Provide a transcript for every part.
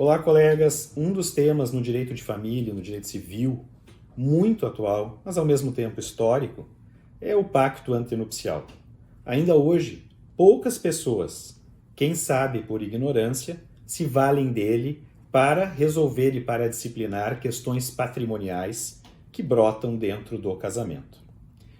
Olá, colegas. Um dos temas no direito de família, no direito civil, muito atual, mas ao mesmo tempo histórico, é o pacto antenupcial. Ainda hoje, poucas pessoas, quem sabe por ignorância, se valem dele para resolver e para disciplinar questões patrimoniais que brotam dentro do casamento.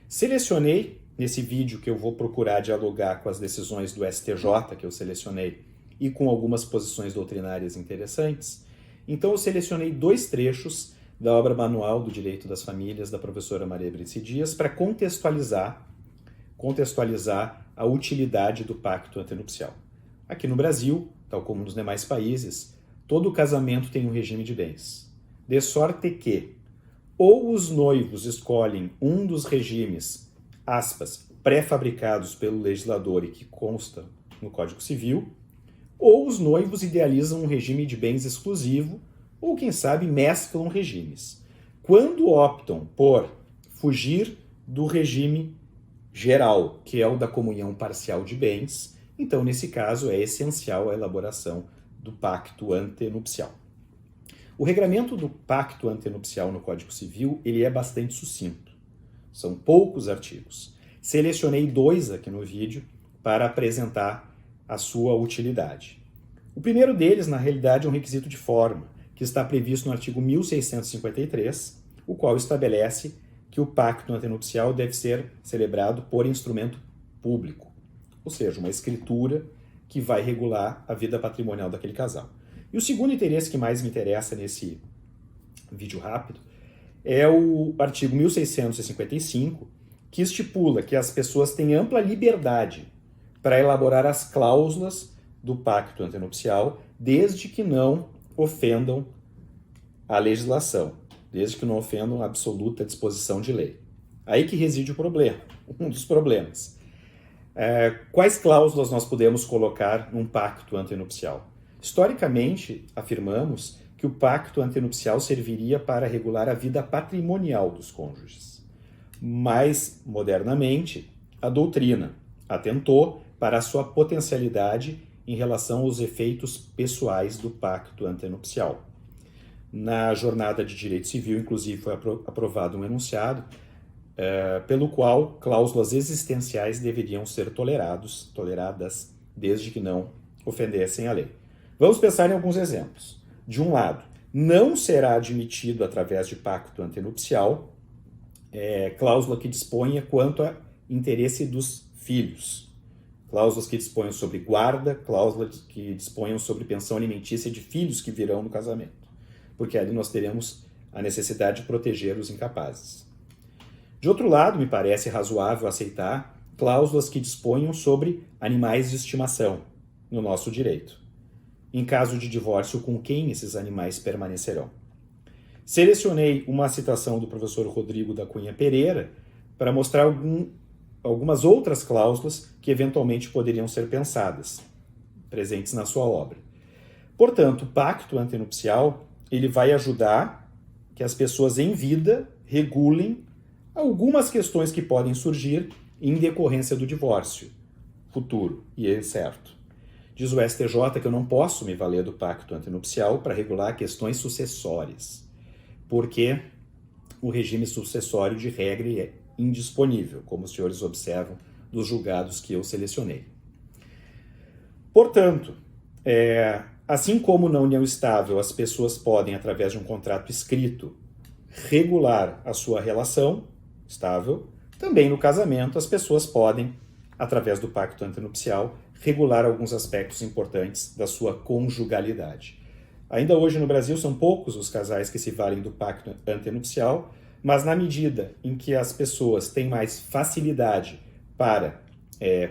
Selecionei, nesse vídeo que eu vou procurar dialogar com as decisões do STJ que eu selecionei e com algumas posições doutrinárias interessantes, então eu selecionei dois trechos da obra Manual do Direito das Famílias da professora Maria Brice Dias para contextualizar a utilidade do pacto antenupcial. Aqui no Brasil, tal como nos demais países, todo casamento tem um regime de bens. De sorte que ou os noivos escolhem um dos regimes, aspas, pré-fabricados pelo legislador e que constam no Código Civil, ou os noivos idealizam um regime de bens exclusivo, ou quem sabe mesclam regimes. Quando optam por fugir do regime geral, que é o da comunhão parcial de bens, então nesse caso é essencial a elaboração do pacto antenupcial. O regramento do pacto antenupcial no Código Civil ele é bastante sucinto. São poucos artigos. Selecionei dois aqui no vídeo para apresentar a sua utilidade. O primeiro deles, na realidade, é um requisito de forma, que está previsto no artigo 1653, o qual estabelece que o pacto antenupcial deve ser celebrado por instrumento público, ou seja, uma escritura que vai regular a vida patrimonial daquele casal. E o segundo interesse que mais me interessa nesse vídeo rápido é o artigo 1655, que estipula que as pessoas têm ampla liberdade para elaborar as cláusulas do pacto antenupcial, desde que não ofendam a legislação, desde que não ofendam a absoluta disposição de lei. Aí que reside o problema, um dos problemas. Quais cláusulas nós podemos colocar num pacto antenupcial? Historicamente, afirmamos que o pacto antenupcial serviria para regular a vida patrimonial dos cônjuges. Mais modernamente, a doutrina atentou para a sua potencialidade em relação aos efeitos pessoais do pacto antenupcial. Na jornada de direito civil, inclusive, foi aprovado um enunciado pelo qual cláusulas existenciais deveriam ser toleradas desde que não ofendessem a lei. Vamos pensar em alguns exemplos. De um lado, não será admitido através de pacto antenupcial cláusula que disponha quanto a interesse dos filhos. Cláusulas que disponham sobre guarda, cláusulas que disponham sobre pensão alimentícia de filhos que virão no casamento. Porque ali nós teremos a necessidade de proteger os incapazes. De outro lado, me parece razoável aceitar cláusulas que disponham sobre animais de estimação no nosso direito. Em caso de divórcio, com quem esses animais permanecerão? Selecionei uma citação do professor Rodrigo da Cunha Pereira para mostrar algumas outras cláusulas que eventualmente poderiam ser pensadas, presentes na sua obra. Portanto, o pacto antenupcial ele vai ajudar que as pessoas em vida regulem algumas questões que podem surgir em decorrência do divórcio futuro e incerto. Diz o STJ que eu não posso me valer do pacto antenupcial para regular questões sucessórias, porque o regime sucessório de regra é indisponível, como os senhores observam dos julgados que eu selecionei. Portanto, assim como na união estável as pessoas podem, através de um contrato escrito, regular a sua relação estável, também no casamento as pessoas podem, através do pacto antenupcial, regular alguns aspectos importantes da sua conjugalidade. Ainda hoje no Brasil são poucos os casais que se valem do pacto antenupcial, mas na medida em que as pessoas têm mais facilidade para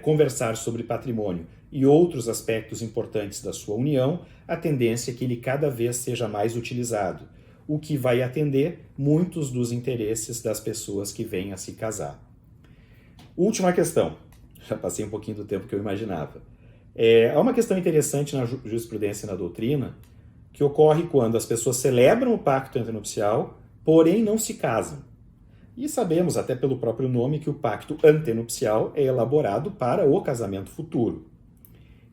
conversar sobre patrimônio e outros aspectos importantes da sua união, a tendência é que ele cada vez seja mais utilizado, o que vai atender muitos dos interesses das pessoas que vêm a se casar. Última questão, já passei um pouquinho do tempo que eu imaginava. Há uma questão interessante na jurisprudência e na doutrina, que ocorre quando as pessoas celebram o pacto antenupcial, porém não se casam. E sabemos, até pelo próprio nome, que o pacto antenupcial é elaborado para o casamento futuro.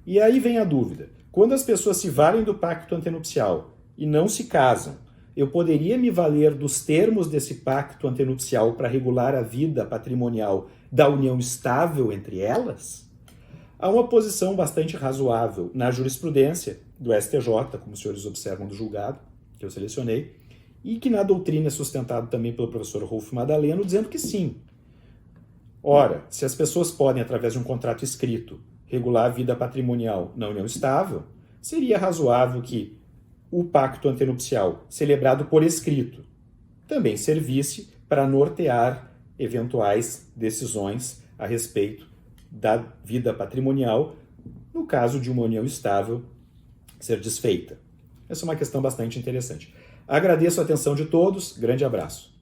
E aí vem a dúvida, Quando as pessoas se valem do pacto antenupcial e não se casam, eu poderia me valer dos termos desse pacto antenupcial para regular a vida patrimonial da união estável entre elas? Há uma posição bastante razoável na jurisprudência do STJ, como os senhores observam do julgado, que eu selecionei, e que na doutrina é sustentado também pelo professor Rolf Madaleno, dizendo que sim. Ora, se as pessoas podem, através de um contrato escrito, regular a vida patrimonial na união estável, seria razoável que o pacto antenupcial, celebrado por escrito, também servisse para nortear eventuais decisões a respeito da vida patrimonial, no caso de uma união estável ser desfeita. Essa é uma questão bastante interessante. Agradeço a atenção de todos, grande abraço.